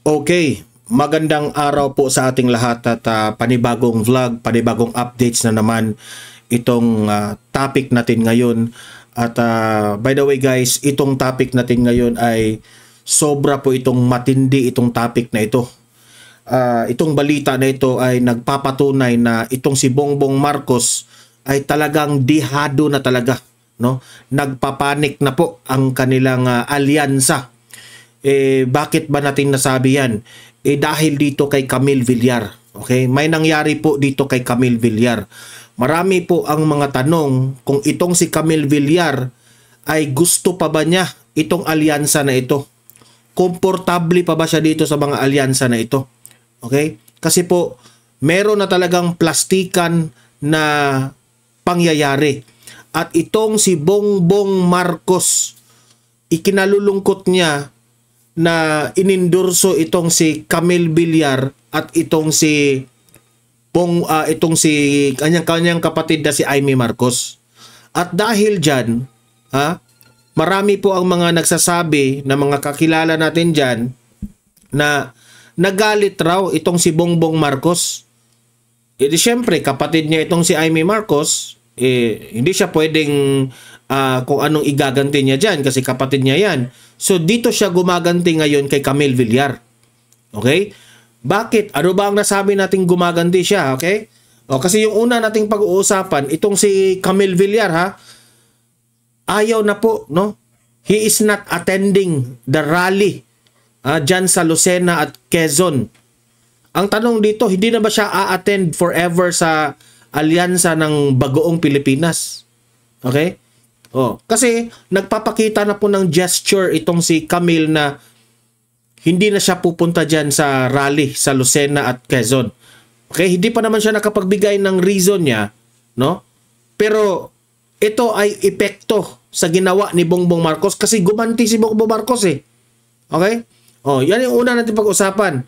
Okay, magandang araw po sa ating lahat at panibagong vlog, panibagong updates na naman itong topic natin ngayon. At by the way guys, itong topic natin ngayon ay sobra po itong matindi itong topic na ito. Itong balita na ito ay nagpapatunay na itong si Bongbong Marcos ay talagang dihado na talaga, no? Nagpapanik na po ang kanilang alyansa. Bakit ba natin nasabi yan? Dahil dito kay Camille Villar. Okay? May nangyari po dito kay Camille Villar. Marami po ang mga tanong kung itong si Camille Villar ay gusto pa ba niya itong alyansa na ito? Komportable pa ba siya dito sa mga alyansa na ito? Okay? Kasi po, meron na talagang plastikan na pangyayari. At itong si Bongbong Marcos, ikinalulungkot niya na inendorso itong si Camille Villar at itong si kanyang kapatid na si Imee Marcos. At dahil diyan, marami po ang mga nagsasabi na mga kakilala natin diyan na nagalit raw itong si Bongbong Marcos. Siyempre kapatid niya itong si Imee Marcos, hindi siya pwedeng kung anong igaganti niya diyan kasi kapatid niya yan. So dito siya gumaganti ngayon kay Camille Villar. Okay? Bakit? Ano ba ang nasabi nating gumaganti siya? Okay? Kasi yung una nating pag-uusapan, itong si Camille Villar, ayaw na po, no? He is not attending the rally dyan sa Lucena at Quezon. Ang tanong dito, hindi na ba siya a-attend forever sa alyansa ng Bagoong Pilipinas? Okay? Kasi nagpapakita na po ng gesture itong si Camille na hindi na siya pupunta dyan sa rally sa Lucena at Quezon. Okay, hindi pa naman siya nakapagbigay ng reason niya, no? Pero ito ay epekto sa ginawa ni Bongbong Marcos kasi gumanti si Bongbong Marcos eh. Okay? Yan yung una natin pag-usapan.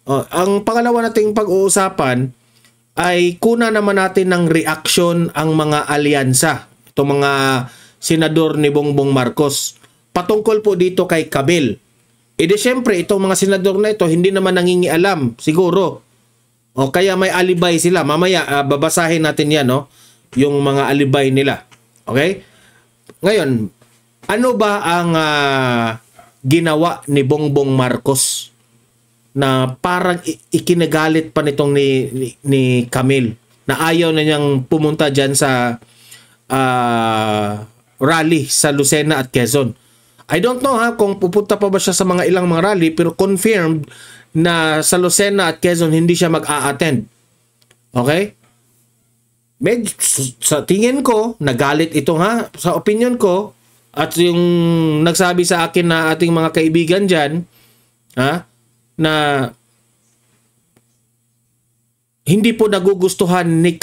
Ang pangalawa nating pag-uusapan ay kuna naman natin ng reaksyon ang mga alyansa. Itong mga senador ni Bongbong Marcos patungkol po dito kay Camille. Siyempre itong mga senador na ito hindi naman nangingialam siguro. Kaya may alibay sila. Mamaya babasahin natin yan, no? Yung mga alibay nila. Okay? Ngayon, ano ba ang ginawa ni Bongbong Marcos na parang ikinagalit pa nitong ni Camille na ayaw na niyang pumunta dyan sa rally sa Lucena at Quezon. I don't know kung pupunta pa ba siya sa mga ilang mga rally pero confirmed na sa Lucena at Quezon hindi siya mag-a-attend. Okay? Sa tingin ko, nagalit ito sa opinion ko at yung nagsabi sa akin na ating mga kaibigan dyan na hindi po nagugustuhan ni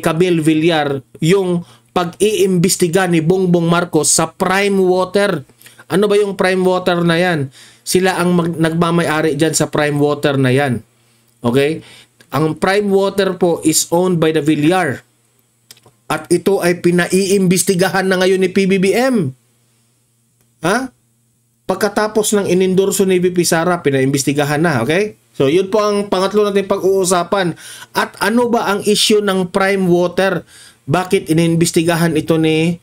Camille Villar yung pag-iimbestiga ni Bongbong Marcos sa prime water. Ano ba yung prime water na yan? Sila ang nagmamay-ari dyan sa prime water na yan. Okay? Ang prime water po is owned by the Villar. At ito ay pinaiimbestigahan na ngayon ni PBBM. Pagkatapos ng inendorso ni VP Sara, pinaimbestigahan na. Okay? So, yun po ang pangatlo natin pag-uusapan. At ano ba ang issue ng prime water? Bakit iniimbestigahan ito ni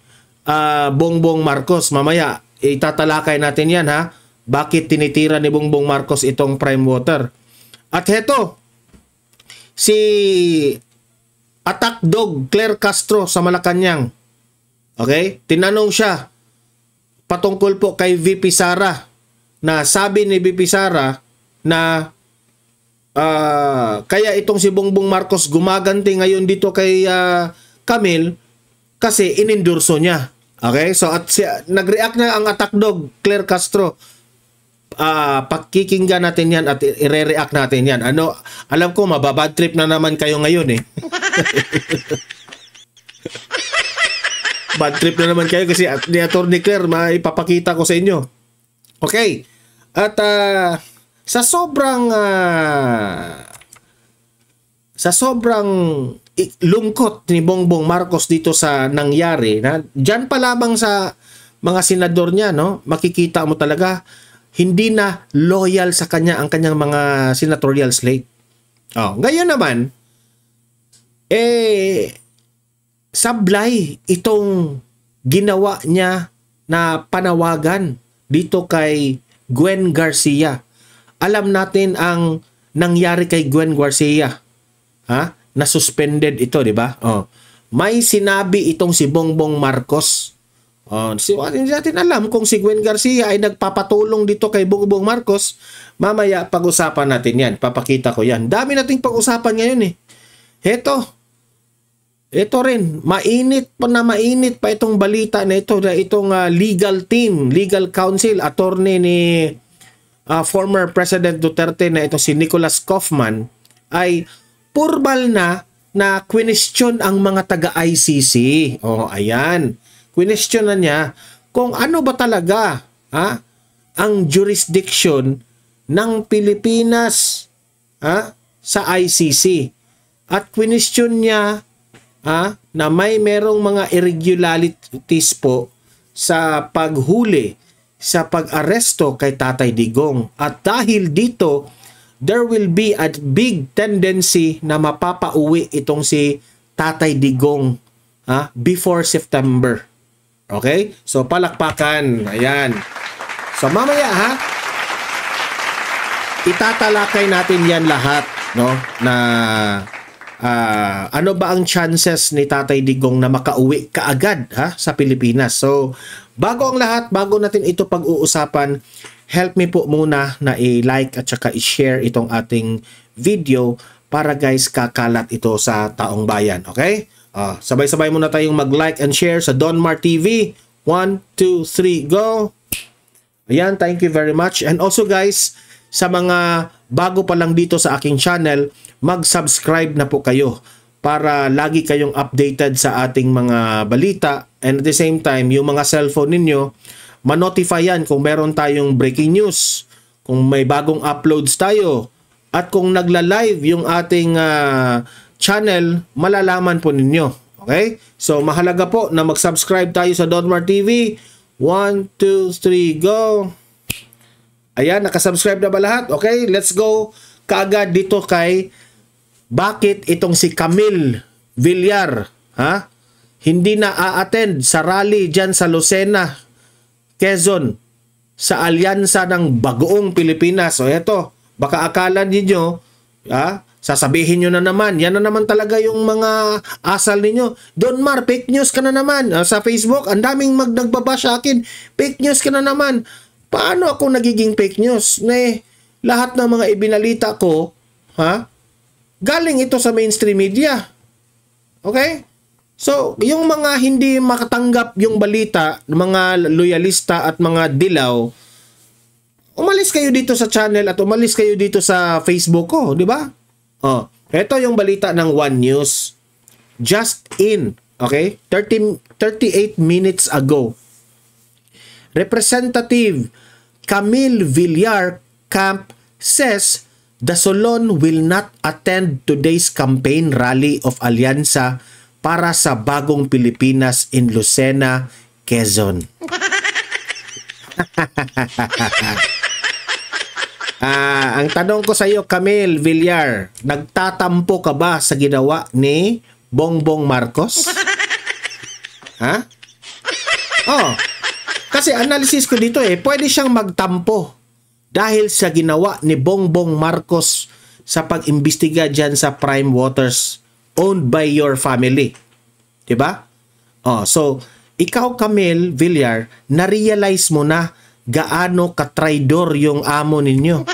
Bongbong Marcos? Mamaya, itatalakay natin yan Bakit tinitira ni Bongbong Marcos itong prime water? At heto, si attack dog Claire Castro sa Malacanang. Okay? Tinanong siya patungkol po kay VP Sara na sabi ni VP Sara na kaya itong si Bongbong Marcos gumaganti ngayon dito kay Camille kasi inendorso niya. Okay? So at nag-react na ang attack dog Claire Castro. Pakikinggan natin yan at i-re-react natin yan. Alam ko mababad trip na naman kayo ngayon eh. Bad trip na naman kayo kasi ni Atty. Claire maipapakita ko sa inyo. Okay. At sa sobrang lungkot ni Bongbong Marcos dito sa nangyari, diyan pa lamang sa mga senador niya, no, makikita mo talaga hindi na loyal sa kanya ang kanyang mga senatorial slate. Ngayon naman, sablay itong ginawa niya na panawagan dito kay Gwen Garcia. Alam natin ang nangyari kay Gwen Garcia. Na suspended ito, di ba? May sinabi itong si Bongbong Marcos. Hindi natin alam kung si Gwen Garcia ay nagpapatulong dito kay Bongbong Marcos. Mamaya pag-usapan natin yan. Papakita ko yan. Dami nating pag-usapan ngayon eh. Ito rin. Mainit pa itong balita na ito. Itong legal team, legal counsel, attorney ni former President Duterte na ito si Nicholas Kaufman ay formal na question ang mga taga-ICC. Ayan. Question na niya kung ano ba talaga ang jurisdiction ng Pilipinas sa ICC. At question niya na merong mga irregularities po sa paghuli, sa pag-aresto kay Tatay Digong. At dahil dito, there will be a big tendency na mapapauwi itong si Tatay Digong before September. Okay? So, palakpakan. Ayan. So, mamaya itatalakay natin yan lahat, no? Na ano ba ang chances ni Tatay Digong na makauwi kaagad sa Pilipinas? So, bago ang lahat, bago natin ito pag-uusapan, help me po muna na i-like at saka i-share itong ating video para guys kakalat ito sa taong bayan. Okay? Sabay-sabay muna tayong mag-like and share sa Donmar TV. 1, 2, 3, go! Ayan, thank you very much. And also guys, sa mga bago pa lang dito sa aking channel, mag-subscribe na po kayo para lagi kayong updated sa ating mga balita. And at the same time, yung mga cellphone ninyo, ma-notify yan kung meron tayong breaking news, kung may bagong uploads tayo, at kung nagla-live yung ating channel, malalaman po ninyo. Okay? So, mahalaga po na mag-subscribe tayo sa Donmar TV. 1, 2, 3, go! Ayan, nakasubscribe na ba lahat? Okay, let's go kaagad dito kay bakit itong si Camille Villar hindi na a-attend sa rally dyan sa Lucena, Quezon, sa alyansa ng Bagoong Pilipinas. So eto, baka akala ninyo, sasabihin nyo na naman, yan na naman talaga yung mga asal ninyo. Donmar, fake news ka na naman. Sa Facebook, ang daming nagbabash sa akin, fake news ka na naman. Paano ako nagiging fake news? Lahat ng mga ibinalita ko, galing ito sa mainstream media. Okay? So, yung mga hindi makatanggap yung balita, mga loyalista at mga dilaw, umalis kayo dito sa channel at umalis kayo dito sa Facebook ko, di ba? Ito yung balita ng One News. Just in, okay? 38 minutes ago. Representative Camille Villar Camp says the Solon will not attend today's campaign rally of Alyansa para sa Bagong Pilipinas in Lucena, Quezon. Ang tanong ko sa iyo, Camille Villar, nagtatampo ka ba sa ginawa ni Bongbong Marcos? Kasi analysis ko dito pwede siyang magtampo dahil sa ginawa ni Bongbong Marcos sa pag-imbestiga dyan sa Prime Waters owned by your family. Diba? So, ikaw Camille Villar, na-realize mo na gaano ka-traidor yung amo ninyo.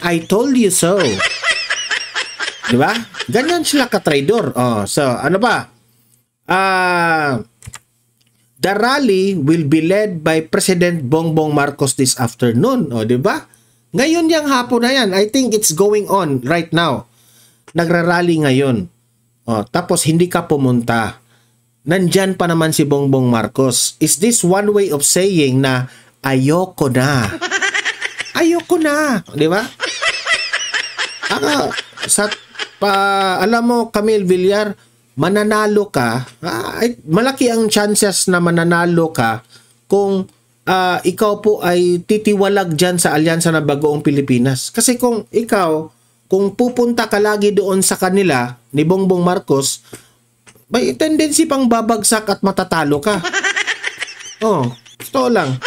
I told you so. Diba? Ganyan sila ka-traidor. So, ano ba? The rally will be led by President Bongbong Marcos this afternoon. Diba? Ngayon yung hapon na yan. I think it's going on right now. Nagrarally ngayon. Tapos hindi ka pumunta. Nandyan pa naman si Bongbong Marcos. Is this one way of saying na ayoko na? Ayoko na. Di ba? Alam mo, Camille Villar, mananalo ka. Malaki ang chances na mananalo ka kung ikaw po ay titiwalag dyan sa alyansa ng Bagoong Pilipinas. Kasi kung pupunta ka lagi doon sa kanila ni Bongbong Marcos, may tendency pang babagsak at matatalo ka. Ito lang.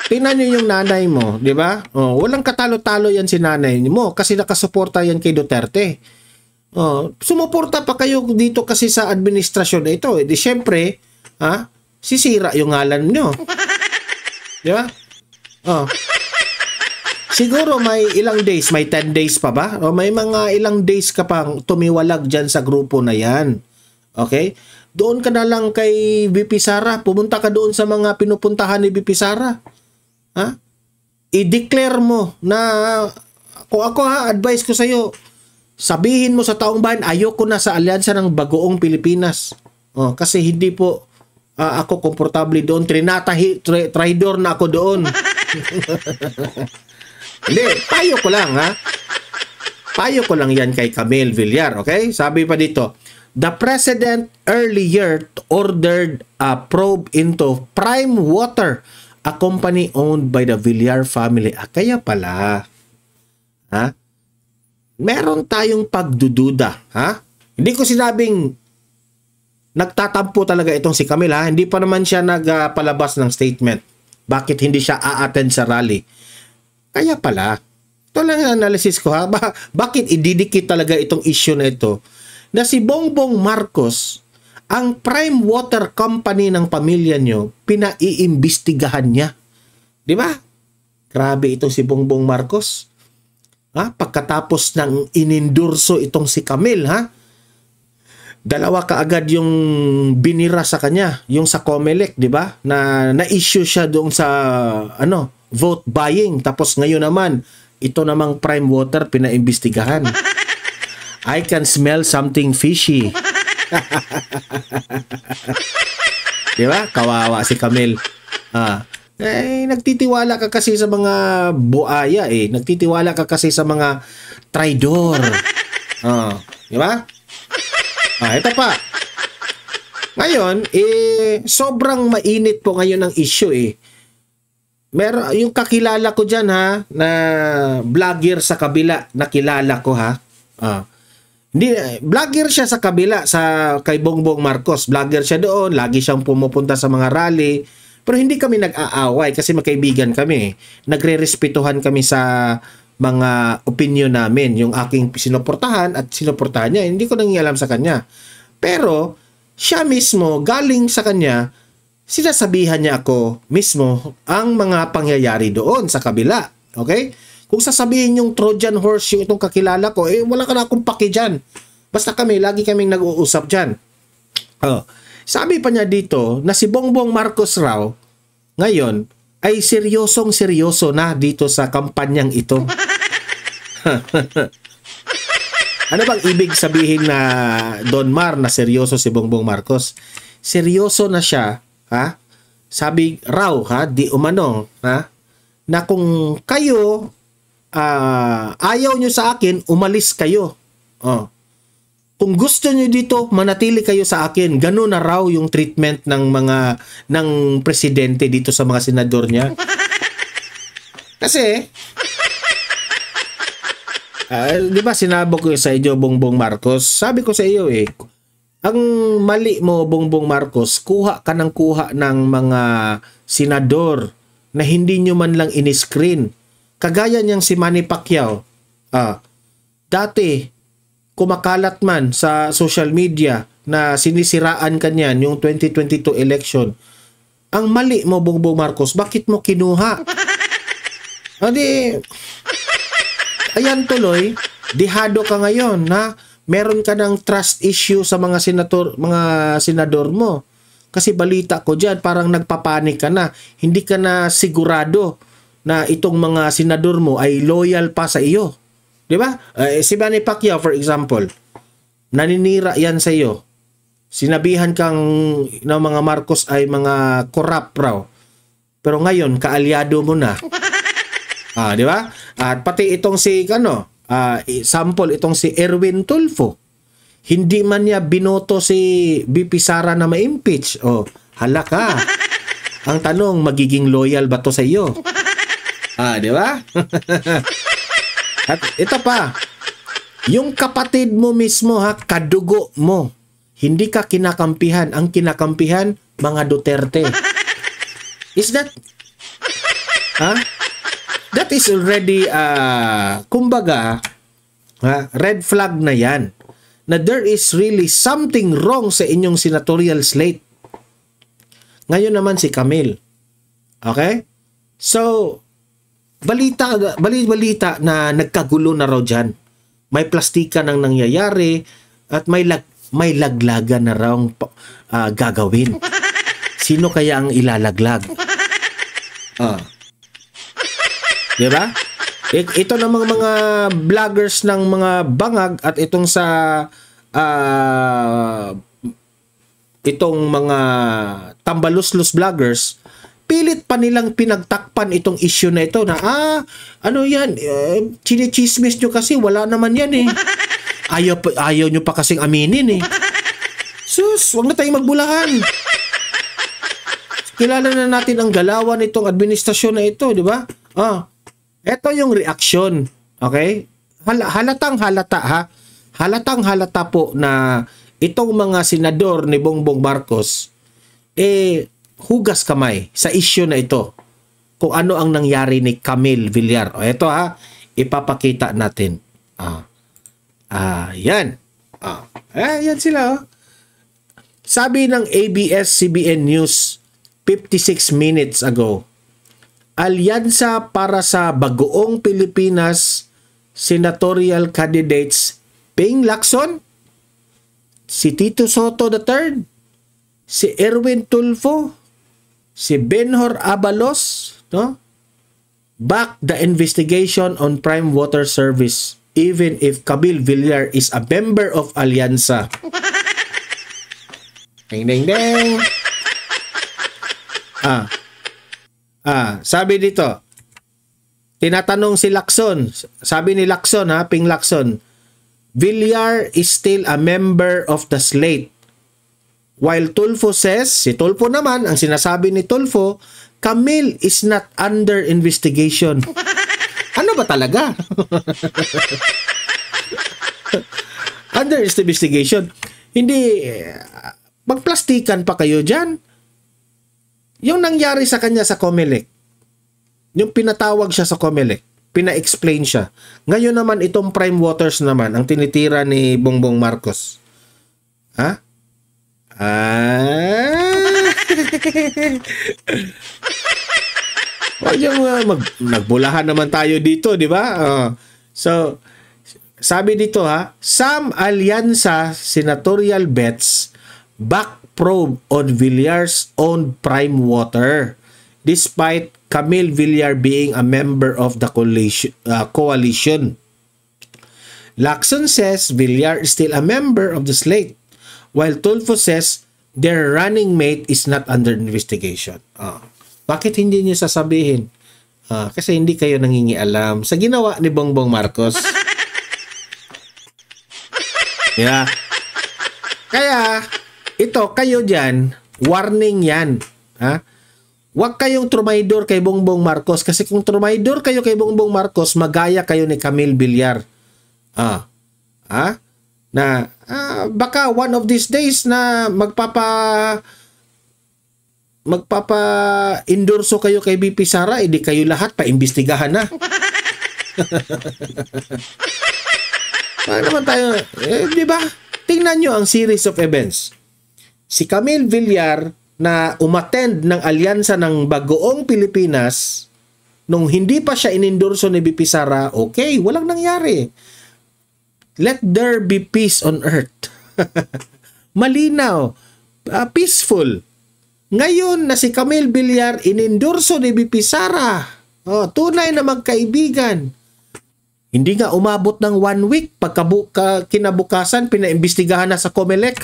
Tingnan nyo yung nanay mo, di ba? Walang katalo-talo yan si nanay mo kasi nakasuporta yan kay Duterte. Sumuporta pa kayo dito kasi sa administrasyon na ito. Di syempre, sisira yung ngalan nyo. Di ba? Siguro may ilang days, may 10 days pa ba? O may mga ilang days ka pang tumiwalag dyan sa grupo na yan. Okay? Doon ka na lang kay VP Sara. Pumunta ka doon sa mga pinupuntahan ni VP Sara. I-declare mo na kung ako advice ko sa'yo, sabihin mo sa taong bayan, ayoko na sa alyansa ng Bagoong Pilipinas. Kasi hindi po ako komportable doon. Traidor na ako doon. Hindi, payo ko lang Payo ko lang yan kay Camille Villar, okay? Sabi pa dito, the President earlier ordered a probe into Prime Water, a company owned by the Villar family. Kaya pala. Meron tayong pagdududa, Hindi ko sinabing nagtatampo talaga itong si Camille, Hindi pa naman siya nagpalabas ng statement. Bakit hindi siya a-attend sa rally? Kaya pala. Ito lang ang analysis ko, Bakit ididikit talaga itong issue na ito na si Bongbong Marcos, ang Prime Water Company ng pamilya nyo, pinaiimbestigahan niya. Di ba? Grabe itong si Bongbong Marcos. Pagkatapos ng inendorso itong si Camille, dalawa kaagad yung binira sa kanya, yung sa COMELEC, di ba? Na-issue siya doon sa vote buying. Tapos ngayon naman, ito namang Prime Water pinaimbestigahan. I can smell something fishy. Di ba? Kawawa si Camille. Nagtitiwala ka kasi sa mga buaya Nagtitiwala ka kasi sa mga traidor. Di ba? Ito pa. Ngayon, sobrang mainit po ngayon ang issue Meron yung kakilala ko diyan na vlogger sa kabila, nakilala ko Hindi, vlogger siya sa kabila kay Bongbong Marcos. Vlogger siya doon, lagi siyang pumupunta sa mga rally. Pero hindi kami nag-aaway kasi magkaibigan kami. Nagre-respetuhan kami sa mga opinion namin. Yung aking sinuportahan at sinuportahan niya, hindi ko nangingialam sa kanya. Pero siya mismo, galing sa kanya, sinasabihan niya ako mismo ang mga pangyayari doon sa kabila. Okay? Kung sasabihin yung Trojan horse yung itong kakilala ko, wala ka na akong paki dyan. Basta lagi kaming nag-uusap dyan. Sabi pa niya dito na si Bongbong Marcos raw, ngayon, ay seryosong-seryoso na dito sa kampanyang ito. Ano bang ibig sabihin na Don Mar na seryoso si Bongbong Marcos? Seryoso na siya, Sabi raw, di umano, na kung kayo ayaw nyo sa akin, umalis kayo. Kung gusto nyo dito, manatili kayo sa akin. Ganun na raw yung treatment ng presidente dito sa mga senador niya. Kasi, di ba sinabi ko sa inyo, Bongbong Marcos, sabi ko sa iyo ang mali mo, Bongbong Marcos, kuha ka ng mga senador na hindi nyo man lang in-screen. Kagaya niyang si Manny Pacquiao. Dati, kumakalat man sa social media na sinisiraan kanyan yung 2022 election. Ang mali mo, Bongbong Marcos, bakit mo kinuha? Ayan tuloy, dihado ka ngayon, meron ka ng trust issue sa mga senador mo. Kasi balita ko dyan, parang nagpapanik ka na. Hindi ka na sigurado na itong mga senador mo ay loyal pa sa iyo. Di ba? Si Manny Pacquiao, for example, naninira yan sa iyo. Sinabihan kang ng mga Marcos ay mga corrupt raw. Pero ngayon, kaalyado mo na. Di ba? At pati itong sample itong si Erwin Tulfo. Hindi man niya binoto si VP Sara na ma-impeach. Hala ka. Ang tanong, magiging loyal ba to sa iyo? Di ba? At ito pa, yung kapatid mo mismo, kadugo mo, hindi ka kinakampihan. Ang kinakampihan, mga Duterte. Is that, that is already, kumbaga, red flag na yan, na there is really something wrong sa inyong senatorial slate. Ngayon naman si Camille. Okay? So, balita na nagkagulo na raw dyan. May plastika nang nangyayari at may laglagan na raw gagawin. Sino kaya ang ilalaglag? Diba? Ito namang mga vloggers ng mga bangag at itong sa itong mga tambaluslos vloggers, pilit pa nilang pinagtakpan itong issue na ito na ano yan, chinichismis nyo kasi wala naman yan eh. Ayaw nyo pa kasing aminin eh. Sus, wag na tayong magbulahan. Kilala na natin ang galawan nitong administrasyon na ito, di ba? Ito yung reaksyon. Okay? Halatang halata Halatang halata po na itong mga senador ni Bongbong Marcos hugas kamay sa issue na ito. Kung ano ang nangyari ni Camille Villar. Ito ipapakita natin. Yan. Yan sila. Sabi ng ABS-CBN News 56 minutes ago, Alyansa para sa Bagoong Pilipinas senatorial candidates Ping Lacson, si Tito Soto III, si Erwin Tulfo, si Benhur Abalos, no? Back the investigation on Prime Water Service even if Camille Villar is a member of Alyansa. Ding ding ding. Sabi dito, tinatanong si Lacson, sabi ni Lacson Ping Lacson, Villar is still a member of the slate. While Tulfo says, si Tulfo naman, ang sinasabi ni Tulfo, Camille is not under investigation. Ano ba talaga? Under investigation. Hindi, magplastikan pa kayo dyan. Yung nangyari sa kanya sa Comelec, yung pinatawag siya sa Comelec, pina-explain siya. Ngayon naman itong Prime Waters naman, ang tinitira ni Bongbong Marcos. Nagbulahan naman tayo dito, di ba? So, sabi dito some Alyansa senatorial bets back probe on Villar's own Prime Water despite Camille Villar being a member of the coalition. Lacson says Villar is still a member of the slate, while Tulfo says their running mate is not under investigation. Bakit hindi niyo sasabihin? Kasi hindi kayo nangingialam sa ginawa ni Bongbong Marcos. Yeah. Kaya, ito, kayo dyan, warning yan. Huwag kayong trumaydor kay Bongbong Marcos kasi kung trumaydor kayo kay Bongbong Marcos, magaya kayo ni Camille Villar. Baka one of these days na magpapa-endorso kayo kay BP Sara, hindi kayo lahat paimbestigahan na. Paano naman tayo, di ba? Tingnan nyo ang series of events. Si Camille Villar na umattend ng alyansa ng Bagoong Pilipinas nung hindi pa siya inendorso ni BP Sara, okay, walang nangyari. Let there be peace on earth. Malinaw. Peaceful. Ngayon na si Camille Villar inendorso ni BP Sara, tunay na magkaibigan. Hindi nga umabot ng 1 week, kinabukasan, pinaimbestigahan na sa Comelec.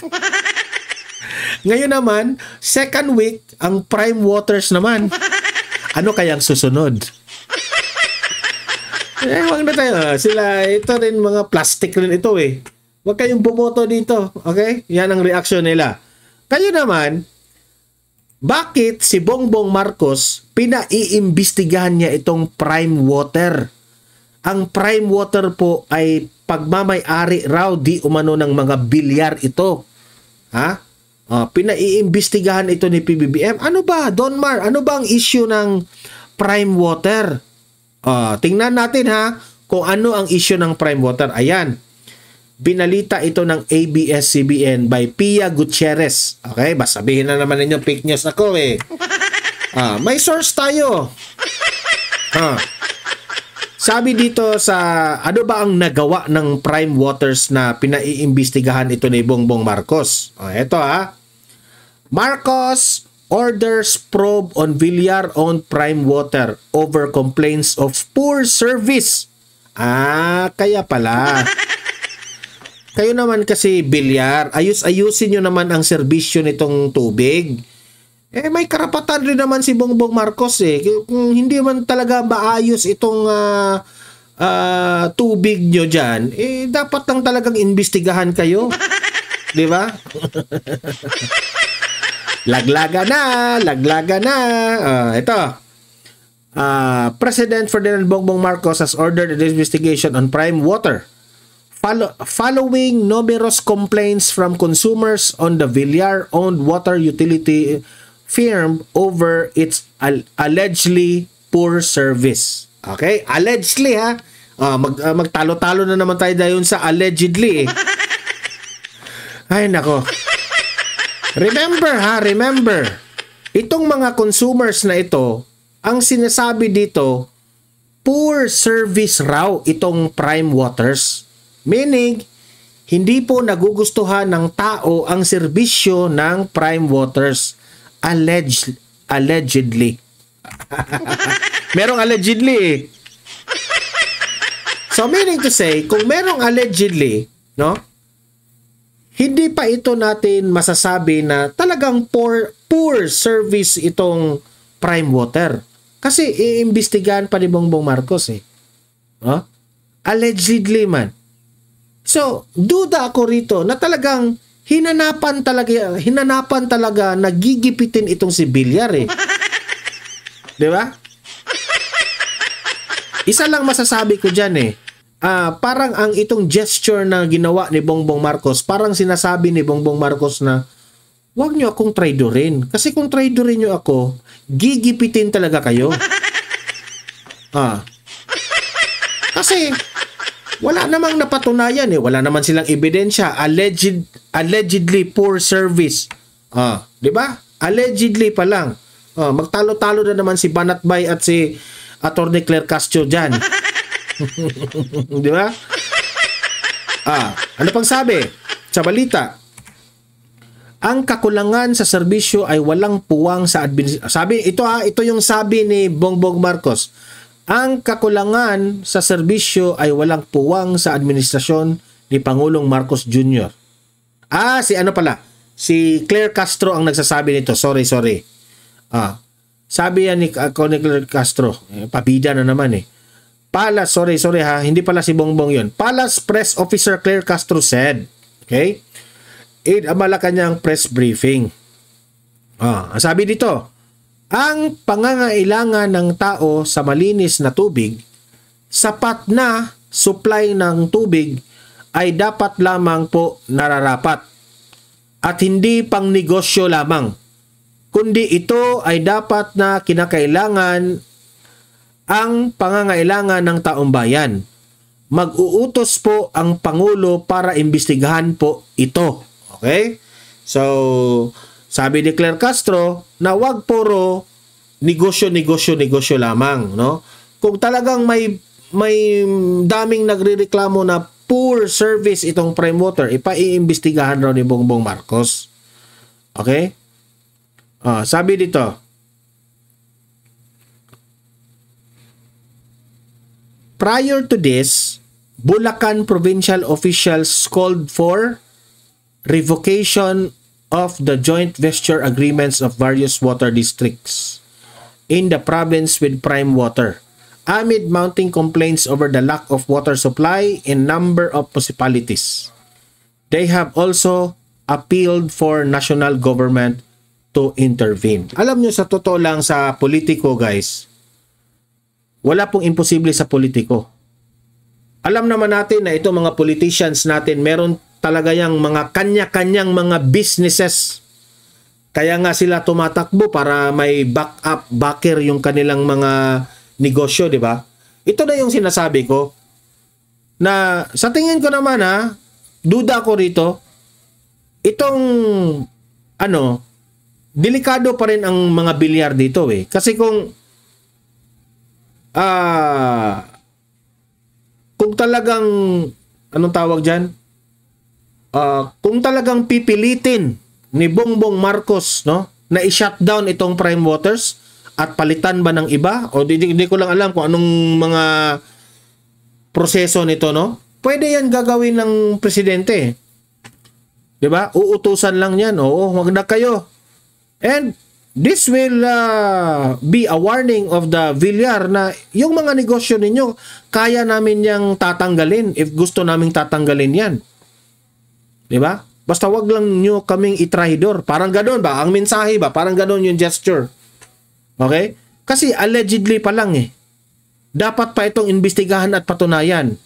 Ngayon naman, second week, ang Prime Waters naman. Ano kayang susunod? Huwag na tayo. Ito rin mga plastic rin ito eh. Huwag kayong bumoto dito. Okay? Yan ang reaction nila. Kayo naman, bakit si Bongbong Marcos pinaiimbestigahan niya itong Prime Water? Ang Prime Water po ay pagmamay-ari raw di umano ng mga bilyar ito. Ha? Pinaiimbestigahan ito ni PBBM. Ano ba, Don Mar? Ano ba ang issue ng Prime Water? Tingnan natin ha kung ano ang issue ng Prime Water. Ayan. Binalita ito ng ABS-CBN by Pia Gutierrez. Okay, basta sabihin na naman ninyo fake news ako eh. May source tayo. Sabi dito sa ano ba ang nagawa ng Prime Waters na pinaiimbestigahan ito ni Bongbong Marcos. Ito Marcos orders probe on Villar-owned Prime Water over complaints of poor service. Kaya pala. Kayo naman kasi Villar, ayusin nyo naman ang serbisyo nitong tubig. May karapatan rin naman si Bongbong Marcos eh. Kung hindi man talaga maayos itong tubig nyo dyan, dapat lang talagang imbestigahan kayo. Di ba? Laglaga na. Ito. President Ferdinand Bongbong Marcos has ordered an investigation on Prime Water. Following numerous complaints from consumers on the Villar-owned water utility firm over its allegedly poor service. Okay? Allegedly ha. Magtalo-talo na naman tayo dahil sa allegedly. Ay nako. Remember. Itong mga consumers na ito, ang sinasabi dito, poor service raw itong Prime Waters. Meaning, hindi po nagugustuhan ng tao ang serbisyo ng Prime Waters. Allegedly. Merong allegedly eh. So, meaning to say, kung merong allegedly, no? Hindi pa ito natin masasabi na talagang poor service itong Prime Water. Kasi iimbestigahan pa ni Bongbong Marcos eh. Allegedly man. So, duda ako rito na talagang hinanapan talaga nagigipitin itong si Villar eh. 'Di ba? Isa lang masasabi ko diyan eh. Parang ang itong gesture na ginawa ni Bongbong Marcos, parang sinasabi ni Bongbong Marcos na huwag niyo akong traidorin. Kasi kung traidorin niyo ako, gigipitin talaga kayo. Kasi wala namang napatunayan eh. Wala naman silang ebidensya. Allegedly poor service. 'Di ba? Allegedly pa lang. Magtalo-talo na naman si Banatbay at si Atty. Claire Castro diyan. 'Di ba? Ano pang sabi sa balita? Ang kakulangan sa serbisyo ay walang puwang sa sabi ito yung sabi ni Bongbong Marcos. Ang kakulangan sa serbisyo ay walang puwang sa administrasyon ni Pangulong Marcos Jr. Si Claire Castro ang nagsasabi nito. Sorry. Sabi yan ni Claire Castro, pabida na naman eh. Sorry ha, hindi pala si Bongbong yun. Palace Press Officer Claire Castro said, okay, in Malacanang press briefing. Sabi dito, ang pangangailangan ng tao sa malinis na tubig, sapat na supply ng tubig ay dapat lamang po nararapat at hindi pang negosyo lamang, kundi ito ay dapat na kinakailangan ang pangangailangan ng taong bayan. Mag-uutos po ang Pangulo para imbestigahan po ito. Okay? So, sabi ni Claire Castro na wag puro negosyo lamang, no? Kung talagang may daming nagrereklamo na poor service itong Prime Water, ipaiimbestigahan raw ni Bongbong Marcos. Okay? Sabi dito, prior to this, Bulacan provincial officials called for revocation of the joint vesture agreements of various water districts in the province with Prime Water amid mounting complaints over the lack of water supply in number of municipalities. They have also appealed for national government to intervene. Alam nyo, sa totoo lang, sa politiko, guys, wala pong imposible sa politiko. Alam naman natin na itong mga politicians natin, meron talaga yung mga kanya-kanyang mga businesses. Kaya nga sila tumatakbo para may backup, backer yung kanilang mga negosyo, di ba? Ito na yung sinasabi ko. Na sa tingin ko naman duda ko rito, itong delikado pa rin ang mga bilyar dito eh. Kasi kung talagang anong tawag diyan? Kung talagang pipilitin ni Bongbong Marcos, no, na i-shutdown itong Prime Waters at palitan ba ng iba, o di ko lang alam kung anong mga proseso nito, no? Pwede yan gagawin ng presidente. 'Di ba? Uutusan lang 'yan. Oo, wag na kayo. And this will be a warning of the Villar na yung mga negosyo ninyo, kaya namin yang tatanggalin if gusto naming tatanggalin yan. Diba? Basta wag lang nyo kaming itrahidor. Parang ganoon ba? Ang mensahe ba? Parang ganoon yung gesture. Okay? Kasi allegedly pa lang eh. Dapat pa itong imbestigahan at patunayan.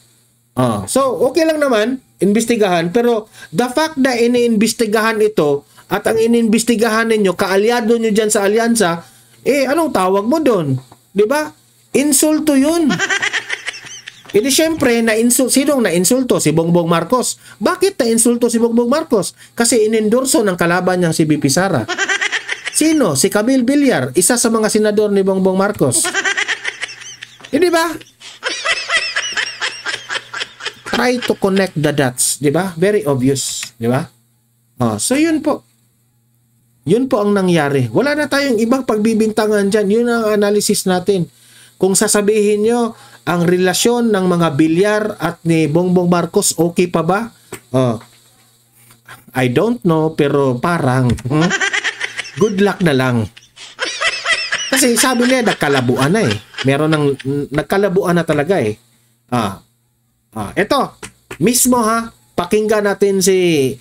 So, okay lang naman, imbestigahan, pero the fact na iniimbestigahan ito at ang iniimbestigahan ninyo, kaalyado nyo dyan sa alyansa, anong tawag mo doon? Diba? Insulto yun. Hindi syempre, sinong na-insulto? Si Bongbong Marcos. Bakit na-insulto si Bongbong Marcos? Kasi inendorso ng kalaban niyang si BP Sara. Sino? Si Camille Villar, isa sa mga senador ni Bongbong Marcos. Hindi ba? Try to connect the dots, di ba? Very obvious, di ba? So yun po. Yun po ang nangyari. Wala na tayong ibang pagbibintangan dyan. Yun ang analysis natin. Kung sasabihin nyo, ang relasyon ng mga Villar at ni Bongbong Marcos, okay pa ba? I don't know, pero parang good luck na lang. Kasi sabi niya, nagkalabuan na eh. Meron ng nagkalabuan na talaga eh. Ito, mismo pakinggan natin si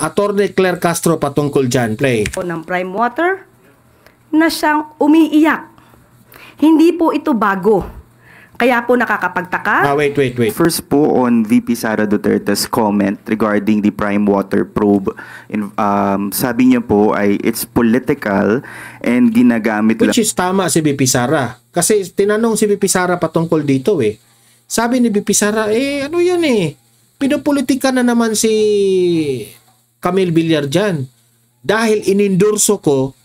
Attorney Claire Castro patungkol dyan. Play. Ng Prime Water na siyang umiiyak. Hindi po ito bago. Kaya po nakakapagtaka. Wait. First po on VP Sara Duterte's comment regarding the Prime Water probe. Sabi niya po ay it's political and ginagamit lang. Which is tama si VP Sara. Kasi tinanong si VP Sara patungkol dito eh. Sabi ni VP Sara, ano yan eh. Pinopolitika na naman si Camille Villar dyan. Dahil inendorso ko,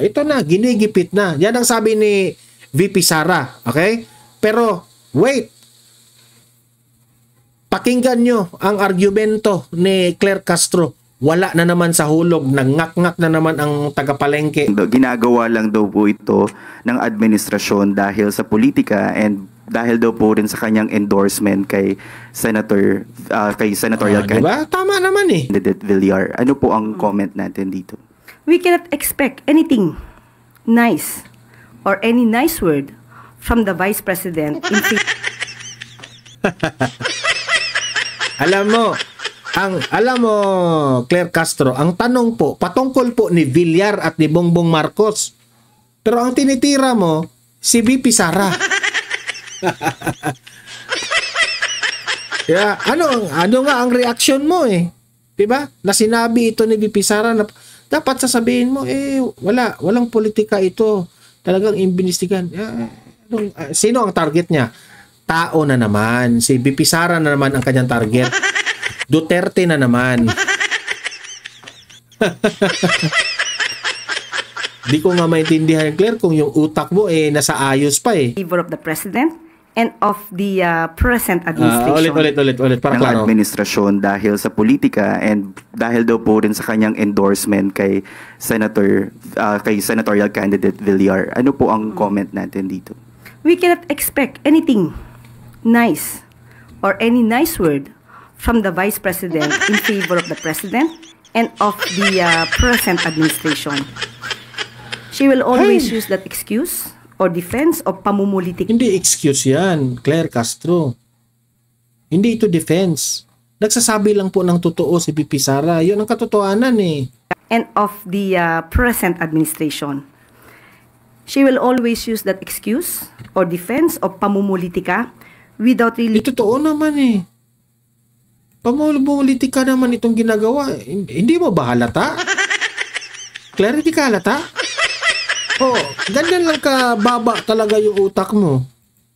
ito na, ginigipit na. Yan ang sabi ni VP Sara. Okay? Pero, wait. Pakinggan nyo ang argumento ni Claire Castro. Wala na naman sa hulog. Nangak-ngak na naman ang tagapalengke. Ginagawa lang daw po ito ng administrasyon dahil sa politika and dahil daw po rin sa kanyang endorsement kay senatorial diba? Tama naman eh. candidate Villar. Ano po ang comment natin dito? We cannot expect anything nice or any nice word from the Vice President in Alam mo, Claire Castro, ang tanong po, patungkol po ni Villar at ni Bongbong Marcos. Pero ang tinitira mo, si VP Sara. Ano nga ang reaksyon mo eh? 'Di ba? Na sinabi ito ni VP Sara na dapat sasabihin mo walang politika ito. Talagang imbestigahan. Sino ang target niya? Tao na naman. Si VP Sara na naman ang kanyang target. Duterte na naman. Di ko nga maintindihan, Claire, kung yung utak mo nasa ayos pa eh. favor of the President and of the present administration. Ulit. Para ng administrasyon dahil sa politika and dahil daw po rin sa kanyang endorsement kay senatorial candidate Villar. Ano po ang comment natin dito? We cannot expect anything nice or any nice word from the Vice President in favor of the President and of the present administration. She will always use that excuse or defense of pamumulitik. Hindi excuse yan, Claire Castro. Hindi ito defense. Nagsasabi lang po ng totoo si VP Sara. Yun ang katotohanan eh. and of the present administration. She will always use that excuse or defense of pamumulitika without really... Totoo naman eh. Pamumulitika naman itong ginagawa. Hindi mo ba halata? Clarity ka halata? Oh, ganyan lang ka baba talaga yung utak mo.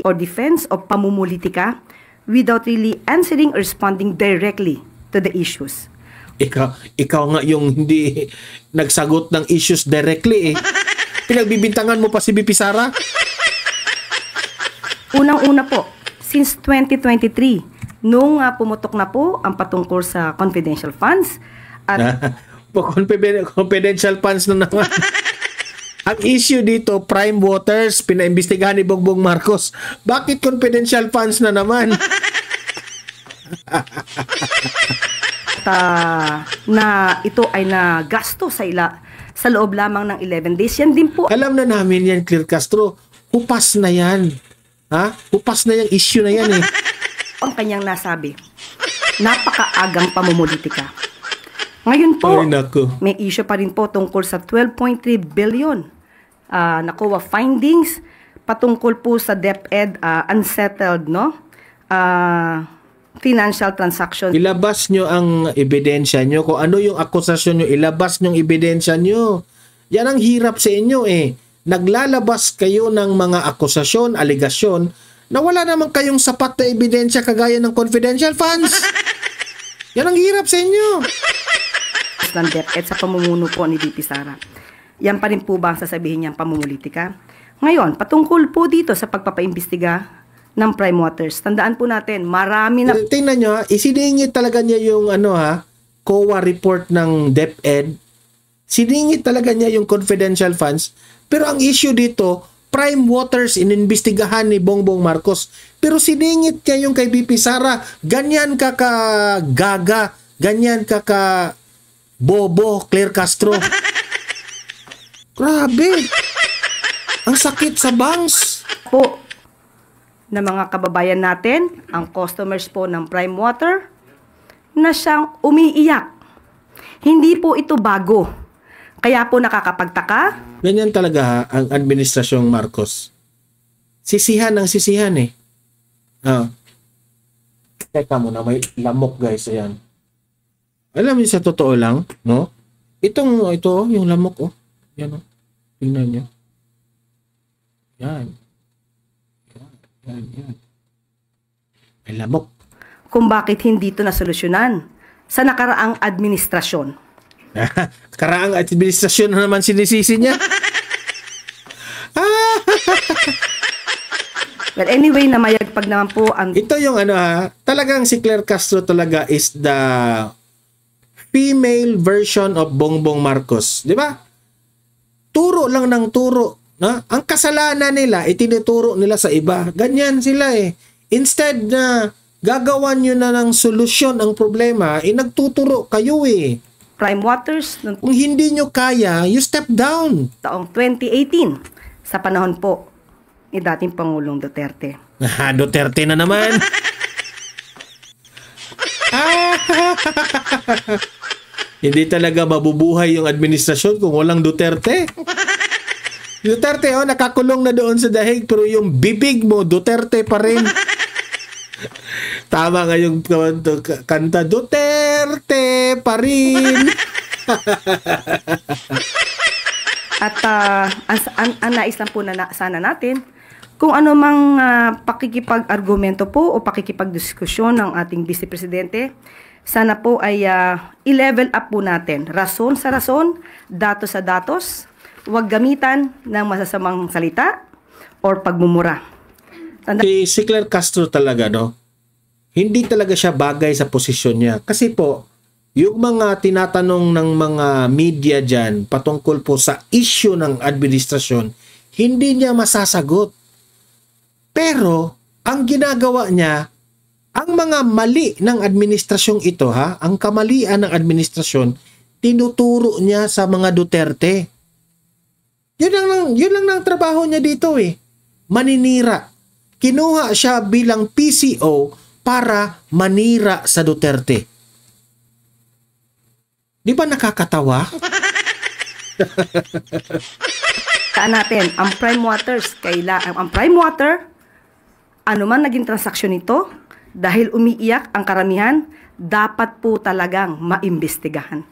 Or defense of pamumulitika without really answering or responding directly to the issues. Ikaw nga yung hindi nagsagot ng issues directly eh. Pinagbibintangan mo pa si BP Sara? Unang-una po, since 2023, nung pumutok na po ang patungkol sa confidential funds at confidential funds na naman. Ang issue dito, Prime Waters, pinaimbestigahan ni Bongbong Marcos. Bakit confidential funds na naman? Na ito ay nagasto sa loob lamang ng 11 days. Yan din po. Alam na namin yan, Clear Castro. Hupas na yan. Ha? Hupas na yung issue na yan eh. Ang kanyang nasabi, napakaagang pamumulitika. Ngayon po, may issue pa rin po tungkol sa 12.3 billion nakuha findings patungkol po sa DepEd unsettled financial transaction. Ilabas nyo ang ebidensya nyo. Kung ano yung akusasyon nyo, ilabas nyo ang ebidensya nyo. Yan ang hirap sa inyo eh. Naglalabas kayo ng mga akusasyon, aligasyon, na wala naman kayong sapat na ebidensya kagaya ng confidential funds. Yan ang hirap sa inyo. Ng DepEd sa pamumuno po ni VP Sara. Yan pa rin po ba ang sasabihin niyang pamumulitika? Ngayon, patungkol po dito sa pagpapaimbestiga ng Prime Waters. Tandaan po natin, marami na... Tingnan nyo, isiningit talaga niya yung COA report ng DepEd. Siningit talaga niya yung confidential funds. Pero ang issue dito, Prime Waters inimbestigahan ni Bongbong Marcos. Pero siningit niya yung kay BP Sara. Ganyan ka gaga. Ganyan ka bobo, Clear Castro. Grabe. Ang sakit sa bangs. Po na mga kababayan natin, ang customers po ng Prime Water, na siyang umiiyak. Hindi po ito bago. Kaya po nakakapagtaka. Ganyan talaga ang administrasyong Marcos. Sisihan ang sisihan eh. Teka muna, may lamok guys. Ayan. Alam niyo sa totoo lang, no? Ito, yung lamok, oh. Yan, oh. Tingnan niyo. Yan. Yan. May lamok. Kung bakit hindi ito nasolusyonan sa nakaraang administrasyon. Karaang administrasyon na naman sinisisi niya. Well, anyway, namayagpag naman po ang... Ito yung talagang si Claire Castro talaga is the female version of Bongbong Marcos. Di ba? Turo lang ng turo. Ang kasalanan nila, itinuturo nila sa iba. Ganyan sila eh. Instead na gagawan nyo na ng solusyon ang problema, nagtuturo kayo eh. Prime Waters noong kung hindi nyo kaya, you step down. Taong 2018, sa panahon po ni dating Pangulong Duterte. Duterte na naman. Hindi talaga mabubuhay yung administrasyon kung walang Duterte. Duterte, nakakulong na doon sa dahig, pero yung bibig mo, Duterte pa rin. Tama nga yung kanta, Duterte pa rin. At ang nais lang po sana natin, kung ano mang pakikipag-argumento po o pakikipag-diskusyon ng ating Vice Presidente, sana po ay i-level up po natin. Rason sa rason, datos sa datos, huwag gamitan ng masasamang salita or pagmumura. Si Claire Castro talaga, no? Hindi talaga siya bagay sa posisyon niya. Kasi po, yung mga tinatanong ng mga media dyan patungkol po sa issue ng administrasyon, hindi niya masasagot. Pero, ang ginagawa niya, ang mga mali ng administrasyong ito, ang kamalian ng administrasyon, tinuturo niya sa mga Duterte. Yun lang ang trabaho niya dito eh. Maninira. Kinuha siya bilang PCO para manira sa Duterte. Di ba nakakatawa? Taan natin, ang Prime Waters, ang Prime Water, ano man naging transaksyon nito, dahil umiiyak ang karamihan, dapat po talagang maimbestigahan.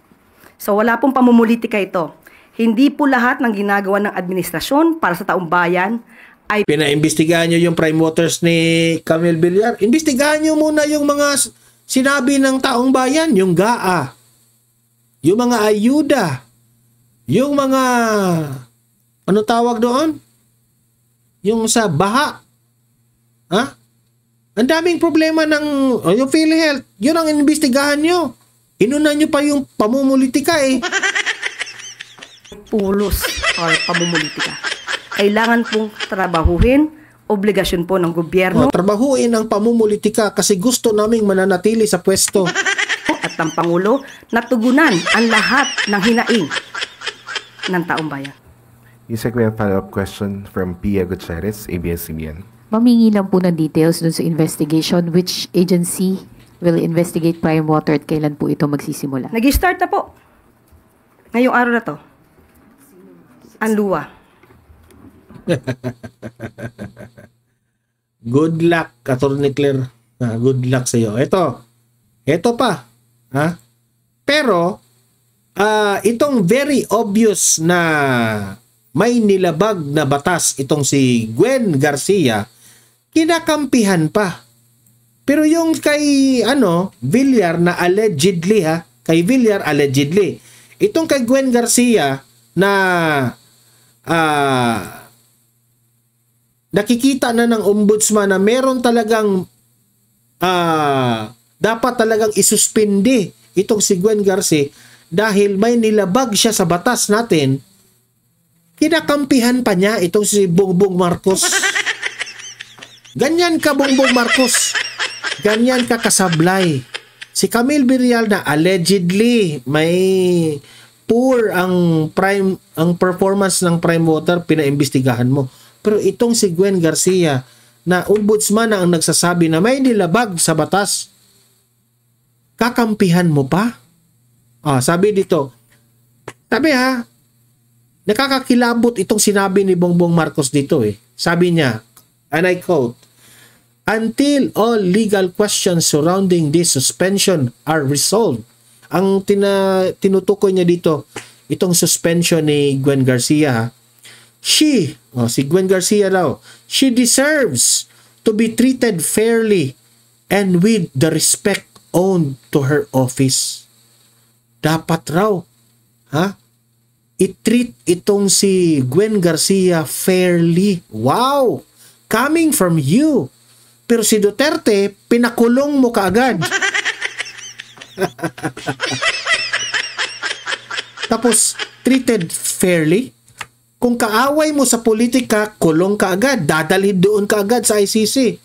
So wala pong pamumulitika ito. Hindi po lahat ng ginagawa ng administrasyon para sa taong bayan ay Pinaimbestigahan nyo yung Prime Waters ni Camille Villar. Imbestigahan nyo muna yung mga sinabi ng taong bayan, yung GAA, yung mga ayuda, yung mga ano tawag doon? Yung sa baha. Ha? Ang daming problema ng yung PhilHealth. Yun ang inimbestigahan nyo. Inuna nyo pa yung pamumulitika eh. pulos or pamumulitika. Kailangan pong trabahuhin, obligasyon po ng gobyerno Trabahuin ang pamumulitika kasi gusto naming mananatili sa pwesto. at ng Pangulo na tugunan ang lahat ng hinaing ng taong bayan. Yusek, we have a follow-up question from Pia Gutierrez, ABS-CBN. Mamingi lang po ng details dun sa investigation. Which agency will investigate Prime Water at kailan po ito magsisimula? Nag-start na po. Ngayong araw na to. Ang luwa. Good luck, Atty. Claire. Good luck sa iyo. Ito pa. Ha? Pero, itong very obvious na may nilabag na batas itong si Gwen Garcia, kinakampihan pa. Pero yung kay Villar na allegedly kay Villar allegedly. Itong kay Gwen Garcia na nakikita na ng ombudsman na meron talagang dapat talagang isuspindi itong si Gwen Garcia dahil may nilabag siya sa batas natin. Kinakampihan pa niya itong si Bongbong Marcos. Ganyan ka, Bongbong Marcos. Ganyan ka kasablay. Si Camille Villar na allegedly may poor ang performance ng Prime Water, pinaimbestigahan mo. Pero itong si Gwen Garcia na ombudsman na ang nagsasabi na may nilabag sa batas, kakampihan mo pa? Sabi dito, nakakakilabot itong sinabi ni Bongbong Marcos dito eh. Sabi niya, and I quote, "Until all legal questions surrounding this suspension are resolved." Ang tinutukoy niya dito, itong suspension ni Gwen Garcia, si Gwen Garcia daw, she deserves to be treated fairly and with the respect owed to her office. Dapat raw, i-treat itong si Gwen Garcia fairly. Wow! Coming from you. Pero si Duterte, pinakulong mo kaagad. Tapos, treated fairly? Kung kaaway mo sa politika, kulong ka agad, dadalhin doon ka agad sa ICC.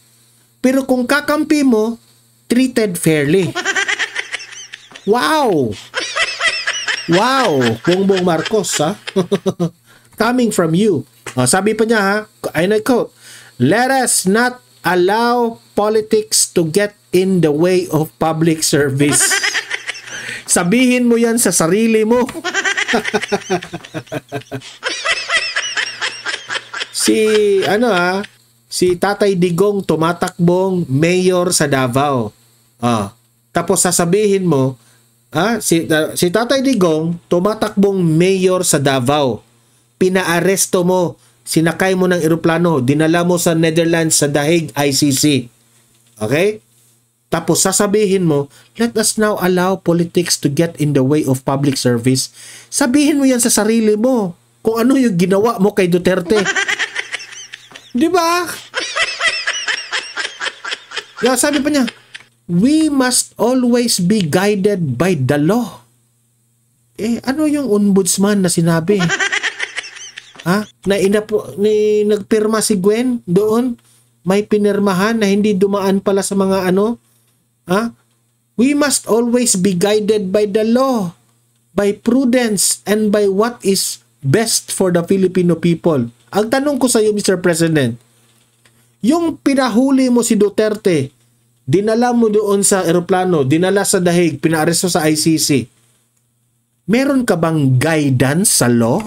Pero kung kakampi mo, treated fairly. Wow! Wow, Bongbong Marcos, coming from you. Sabi pa niya, and I quote, "Let us not allow politics to get in the way of public service." Sabihin mo yan sa sarili mo. Si Tatay Digong tumatakbong mayor sa Davao. Tapos sasabihin mo, si Tatay Digong tumatakbong mayor sa Davao. Pinaaresto mo, sinakay mo ng eroplano, dinala mo sa Netherlands sa The Hague ICC. Okay? Tapos sasabihin mo, let us now allow politics to get in the way of public service. Sabihin mo yan sa sarili mo kung ano yung ginawa mo kay Duterte. Di ba? Sabi pa niya, we must always be guided by the law. Ano yung ombudsman na sinabi? Nagpirma si Gwen doon, may pinirmahan na hindi dumaan pala sa mga we must always be guided by the law, by prudence, and by what is best for the Filipino people. Ang tanong ko sa iyo, Mr. President, yung pinahuli mo si Duterte, dinala mo doon sa eroplano, dinala sa The Hague, pinaaresto sa ICC, Meron ka bang guidance sa law?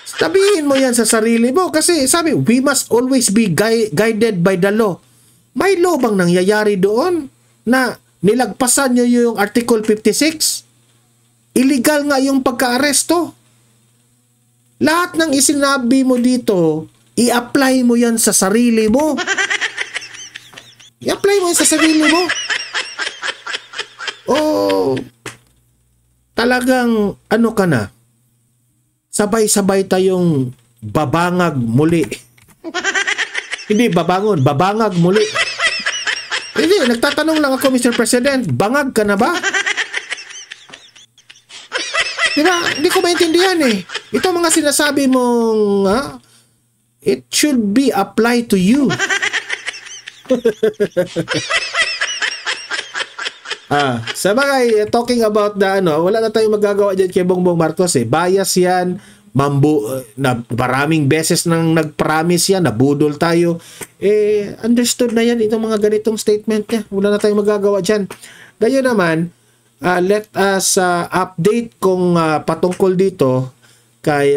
Sabihin mo yan sa sarili mo kasi sabi, we must always be guided by the law. May law bang nangyayari doon na nilagpasan nyo yung Article 56? Illegal nga yung pagka-aresto. Lahat ng isinabi mo dito, i-apply mo yan sa sarili mo. I-apply mo yan sa sarili mo. Oh, talagang ano ka na, sabay-sabay tayong babangag muli. Hindi babangon, babangag muli. Hindi, nagtatanong lang ako, Mr. President, bangag ka na ba? Diba? Hindi ko maintindihan eh. Ito mga sinasabi mong, it should be applied to you. Sa bagay, talking about the wala na tayong magagawa dyan kay Bongbong Marcos eh. Bias yan, na maraming beses nang nag-promise yan, nabudol tayo. Understood na yan itong mga ganitong statement niya. Wala na tayong magagawa dyan. Gayon naman, let us update kung patungkol dito kay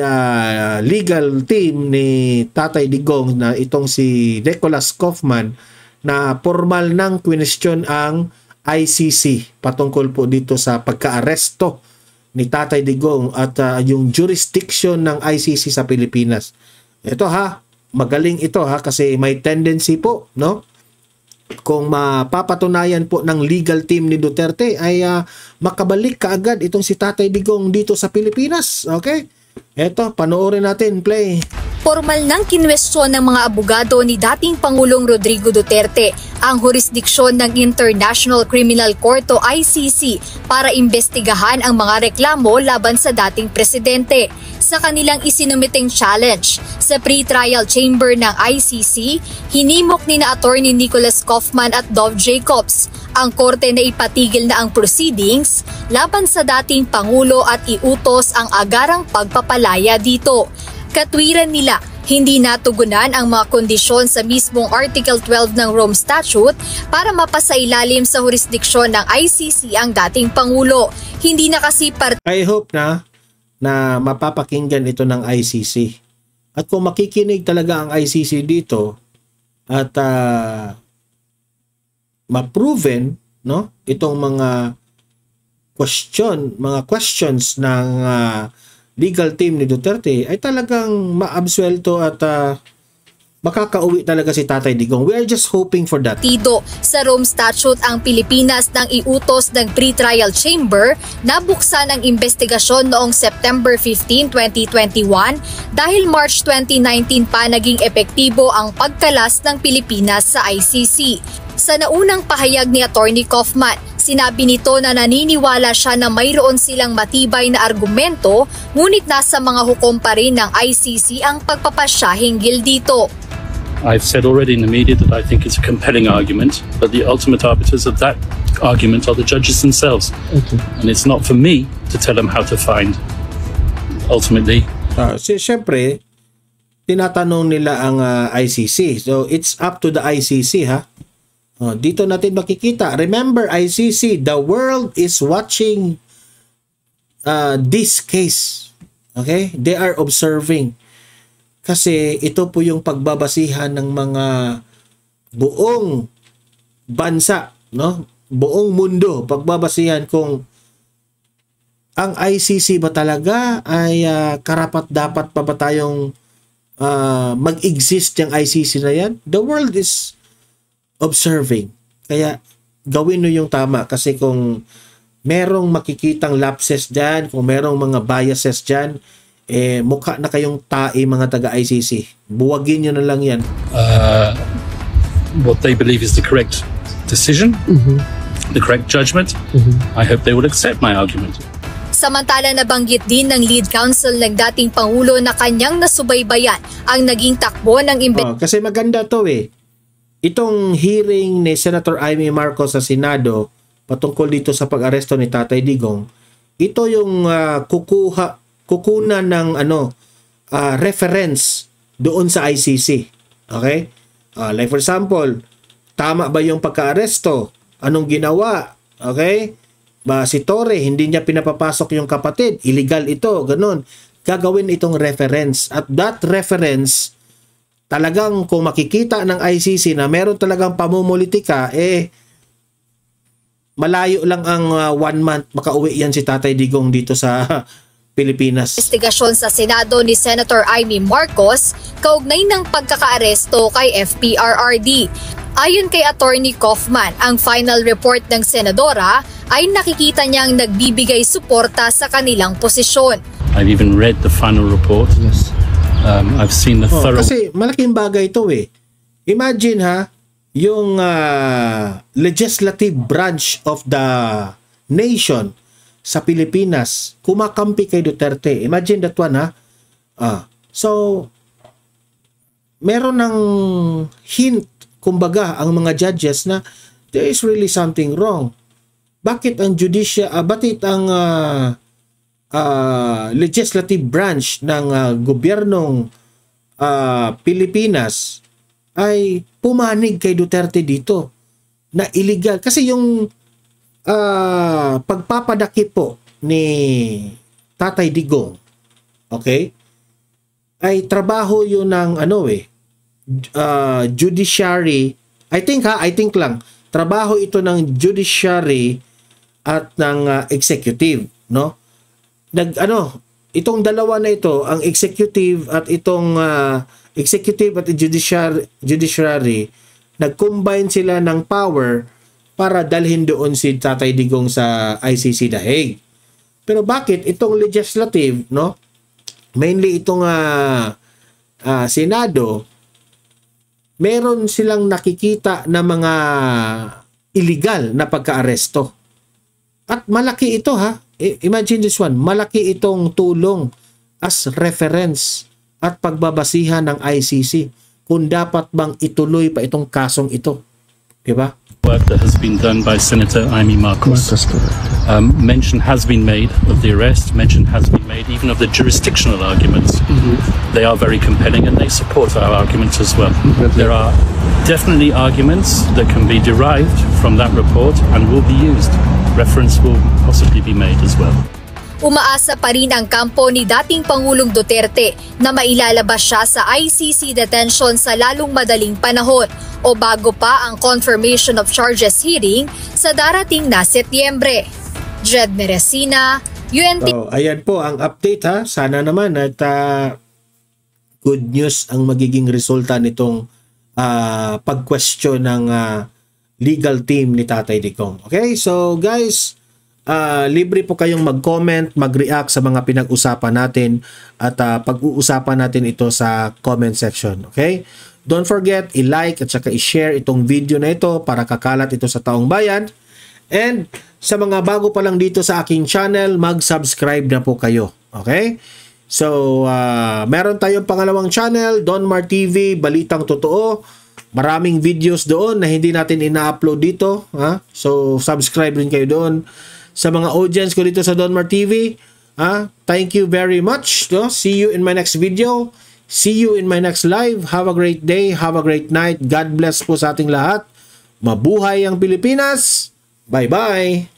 legal team ni Tatay Digong na itong si Nicholas Kaufman na formal ng question ang ICC patungkol po dito sa pagka-aresto ni Tatay Digong at yung jurisdiction ng ICC sa Pilipinas. Ito magaling ito kasi may tendency po, no? Kung mapapatunayan po ng legal team ni Duterte ay makabalik kaagad itong si Tatay Digong dito sa Pilipinas. Okay? Ito, panoorin natin, play. Formal nang kinwestiyon ng mga abogado ni dating Pangulong Rodrigo Duterte ang jurisdiksyon ng International Criminal Court o ICC para imbestigahan ang mga reklamo laban sa dating presidente. Sa kanilang isinumiteng challenge sa pre-trial chamber ng ICC, hinimok ni na Attorney Nicholas Kaufman at Dov Jacobs ang korte na ipatigil na ang proceedings laban sa dating Pangulo at iutos ang agarang pagpapalaya dito. Katwiran nila, hindi natugunan ang mga kondisyon sa mismong Article 12 ng Rome Statute para mapasailalim sa jurisdiksyon ng ICC ang dating Pangulo. Hindi na kasi I hope na mapapakinggan ito ng ICC. At kung makikinig talaga ang ICC dito at ma-proven, no, itong mga questions ng legal team ni Duterte ay talagang maabsuelto at makakauwi talaga si Tatay Digong. We are just hoping for that. Sa Rome Statute ang Pilipinas nang iutos ng pre-trial chamber na buksan ang investigasyon noong September 15, 2021 dahil March 2019 pa naging epektibo ang pagkalas ng Pilipinas sa ICC. Sa naunang pahayag ni Attorney Kaufman, sinabi nito na naniniwala siya na mayroon silang matibay na argumento ngunit nasa mga hukom pa rin ng ICC ang pagpapasya hinggil dito. I've said already in the media that I think it's a compelling argument, but the ultimate arbiters of that argument are the judges themselves. Okay. And it's not for me to tell them how to find. Ultimately. Siyempre, tinatanong nila ang ICC. So, it's up to the ICC, dito natin makikita. Remember, ICC, the world is watching this case. Okay? They are observing. Kasi ito po yung pagbabasihan ng mga buong bansa, no? Buong mundo, pagbabasihan kung ang ICC ba talaga ay karapat-dapat pa ba tayong mag-exist yung ICC na yan? The world is observing. Kaya gawin nyo yung tama kasi kung merong makikitang lapses dyan, kung merong mga biases dyan, mukha na kayong tae mga taga-ICC. Buwagin nyo na lang yan. What they believe is the correct decision, the correct judgment. I hope they will accept my argument. Samantala nabanggit din ng lead counsel ng dating Pangulo na kanyang nasubaybayan ang naging takbo ng kasi maganda to Itong hearing ni Senator Amy Marcos sa Senado patungkol dito sa pag-aresto ni Tatay Digong, ito yung kukunan ng reference doon sa ICC. Okay? Like for example, tama ba yung pagka-aresto? Anong ginawa okay? Si Torre, hindi niya pinapapasok yung kapatid. Illegal ito, ganun. Gagawin itong reference. At that reference, talagang kung makikita ng ICC na meron talagang pamumulitika, malayo lang ang 1 month, makauwi yan si Tatay Digong dito sa Pilipinas. Investigasyon sa Senado ni Senator Amy Marcos kaugnay ng pagkakaaresto kay FPRRD. Ayon kay Attorney Kaufman, ang final report ng senadora ay nakikita niyang nagbibigay suporta sa kanilang posisyon. I've even read the final report. Yes. I've seen the thorough... Kasi malaking bagay ito Imagine yung legislative branch of the nation sa Pilipinas kumakampi kay Duterte. Imagine that one So meron ng hint, kumbaga, ang mga judges na there is really something wrong. Bakit ang legislative branch ng gobyernong Pilipinas ay pumanig kay Duterte dito na illegal? Kasi yung pagpapadakip po ni Tatay Digong, okay, ay trabaho yun ng judiciary. I think lang trabaho ito ng judiciary at ng executive, no? Itong dalawa na ito, ang executive at itong executive at judiciary, nag-combine sila ng power para dalhin doon si Tatay Digong sa ICC The Hague. Pero bakit itong legislative, no? Mainly itong Senado, meron silang nakikita na mga illegal na pagka-aresto. At malaki ito Imagine this one, malaki itong tulong as reference at pagbabasihan ng ICC kung dapat bang ituloy pa itong kasong ito. Diba? Work that has been done by Senator Amy Marcos. Mention has been made of the arrest, mention has been made even of the jurisdictional arguments. They are very compelling and they support our arguments as well. There are definitely arguments that can be derived from that report and will be used. Reference will possibly be made as well. Umaasa pa rin ang kampo ni dating Pangulong Duterte na mailalabas siya sa ICC detention sa lalong madaling panahon o bago pa ang confirmation of charges hearing sa darating na Setyembre. Jed Meresina, UNT. Ayan po ang update Sana naman at good news ang magiging resulta nitong pag-question ng legal team ni Tatay Digong. Okay, so guys, libre po kayong mag-comment, mag-react sa mga pinag-usapan natin at pag-uusapan natin ito sa comment section. Okay? Don't forget, i-like at saka i-share itong video na ito para kakalat ito sa taong bayan. And sa mga bago pa lang dito sa aking channel, mag-subscribe na po kayo. Okay? So, meron tayong pangalawang channel, Don Mar TV, Balitang Totoo. Maraming videos doon na hindi natin ina-upload dito. So, subscribe rin kayo doon. Sa mga audience ko dito sa Don Mar TV, thank you very much. See you in my next video. See you in my next live. Have a great day. Have a great night. God bless po sa ating lahat. Mabuhay ang Pilipinas. Bye-bye.